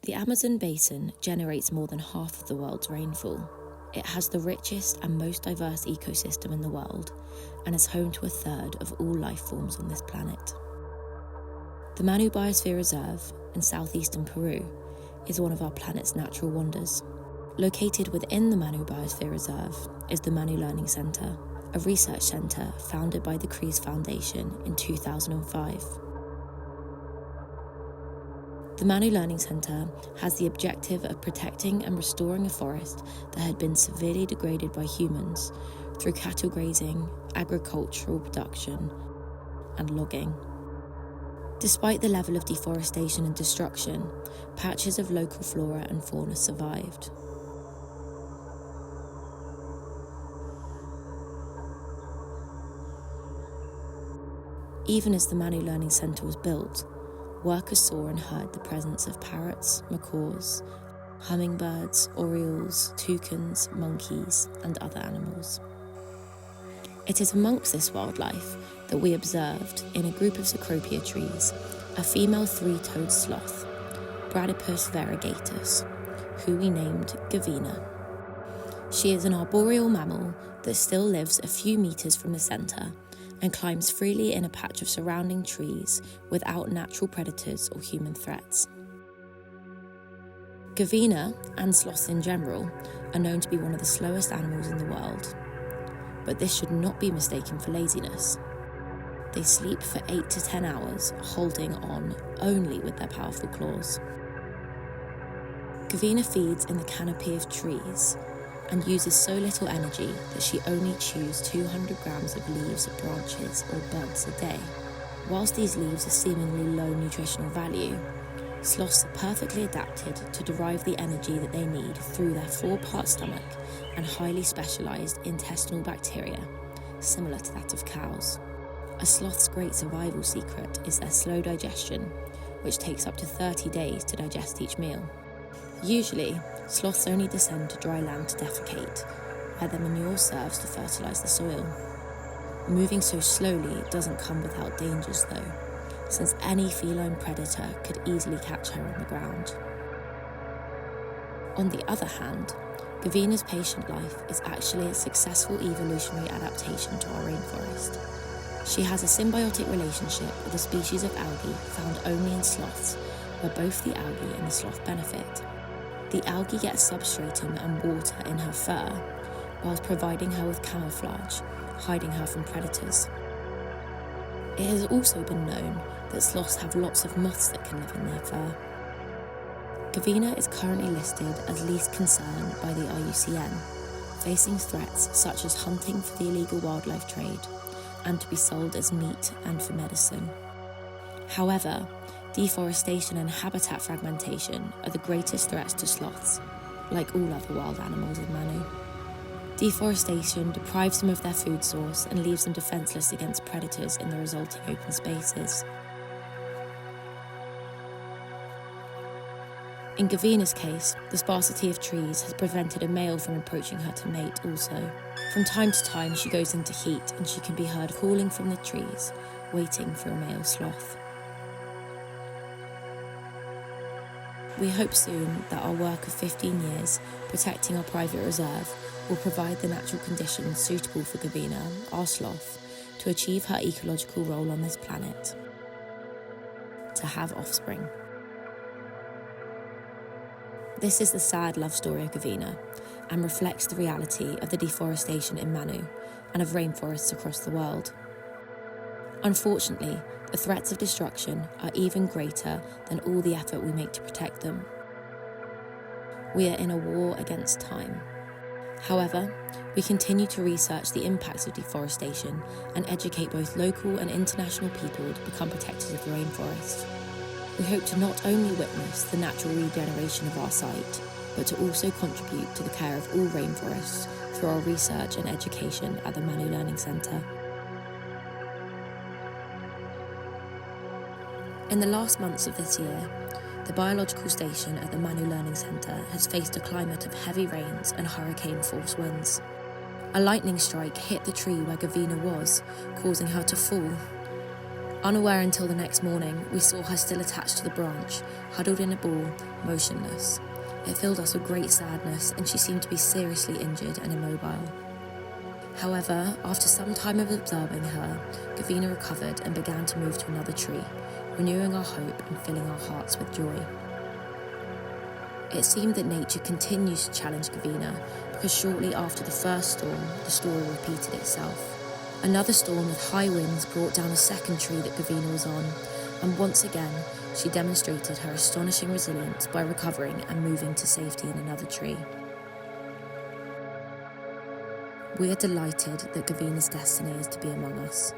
The Amazon basin generates more than half of the world's rainfall. It has the richest and most diverse ecosystem in the world and is home to a third of all life forms on this planet. The Manu Biosphere Reserve in southeastern Peru is one of our planet's natural wonders. Located within the Manu Biosphere Reserve is the Manu Learning Center, a research center founded by the Crees Foundation in 2005. The Manu Learning Center has the objective of protecting and restoring a forest that had been severely degraded by humans through cattle grazing, agricultural production, and logging. Despite the level of deforestation and destruction, patches of local flora and fauna survived. Even as the Manu Learning Center was built, workers saw and heard the presence of parrots, macaws, hummingbirds, orioles, toucans, monkeys, and other animals. It is amongst this wildlife that we observed, in a group of cecropia trees, a female three-toed sloth, Bradypus variegatus, who we named Gavina. She is an arboreal mammal that still lives a few metres from the centre and climbs freely in a patch of surrounding trees without natural predators or human threats. Gavina, and sloths in general, are known to be one of the slowest animals in the world. But this should not be mistaken for laziness. They sleep for 8 to 10 hours, holding on only with their powerful claws. Gavina feeds in the canopy of trees and uses so little energy that she only chews 200 grams of leaves, branches, or buds a day. Whilst these leaves are seemingly low nutritional value, sloths are perfectly adapted to derive the energy that they need through their 4-part stomach and highly specialised intestinal bacteria, similar to that of cows. A sloth's great survival secret is their slow digestion, which takes up to 30 days to digest each meal. Usually, sloths only descend to dry land to defecate, where their manure serves to fertilise the soil. Moving so slowly doesn't come without dangers though, since any feline predator could easily catch her on the ground. On the other hand, Gavina's patient life is actually a successful evolutionary adaptation to our rainforest. She has a symbiotic relationship with a species of algae found only in sloths, where both the algae and the sloth benefit. The algae gets substratum and water in her fur, whilst providing her with camouflage, hiding her from predators. It has also been known that sloths have lots of moths that can live in their fur. Gavina is currently listed as least concern by the IUCN, facing threats such as hunting for the illegal wildlife trade and to be sold as meat and for medicine. However, deforestation and habitat fragmentation are the greatest threats to sloths, like all other wild animals in Manu. Deforestation deprives them of their food source and leaves them defenceless against predators in the resulting open spaces. In Gavina's case, the sparsity of trees has prevented a male from approaching her to mate also. From time to time she goes into heat and she can be heard calling from the trees, waiting for a male sloth. We hope soon that our work of 15 years protecting our private reserve will provide the natural conditions suitable for Gavina, our sloth, to achieve her ecological role on this planet, to have offspring. This is the sad love story of Gavina and reflects the reality of the deforestation in Manu and of rainforests across the world. Unfortunately, the threats of destruction are even greater than all the effort we make to protect them. We are in a war against time. However, we continue to research the impacts of deforestation and educate both local and international people to become protectors of the rainforest. We hope to not only witness the natural regeneration of our site, but to also contribute to the care of all rainforests through our research and education at the Manu Learning Center. In the last months of this year, the biological station at the Manu Learning Center has faced a climate of heavy rains and hurricane-force winds. A lightning strike hit the tree where Gavina was, causing her to fall. Unaware until the next morning, we saw her still attached to the branch, huddled in a ball, motionless. It filled us with great sadness, and she seemed to be seriously injured and immobile. However, after some time of observing her, Gavina recovered and began to move to another tree, renewing our hope and filling our hearts with joy. It seemed that nature continues to challenge Gavina, because shortly after the first storm, the story repeated itself. Another storm with high winds brought down a second tree that Gavina was on, and once again, she demonstrated her astonishing resilience by recovering and moving to safety in another tree. We are delighted that Gavina's destiny is to be among us.